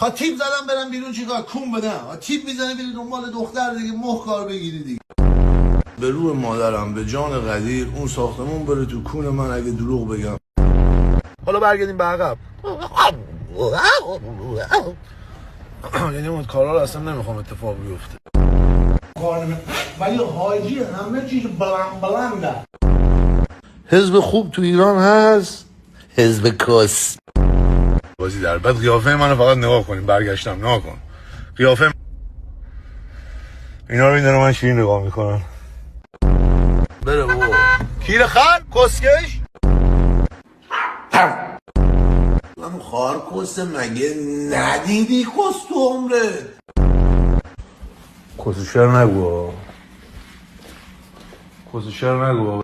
ها تیپ زدم برم بیرون چیکار کون بدم ها تیپ میزنه بیرون دنبال دختر دیگه مخ کار بگیری دیگه. به روح مادرم به جان قدیر اون ساختمون بره تو کون من اگه دروغ بگم. حالا برگردیم به عقب. یعنی اون کارا رو اصلا نمیخوام اتفاق بیفته. ولی حاجی همه چیز بلنده. حزب خوب تو ایران هست، حزب کس. بازی در بعد قیافه منو فقط نگاه کنیم. برگشتم نگاه کن قیافه اینا رو این دارم من شیرین نگاه میکنم. بره بابا کیر خر کسکش. من خار کسه مگه ندیدی کس تو عمرت؟ کسشر نگو کسشر نگو.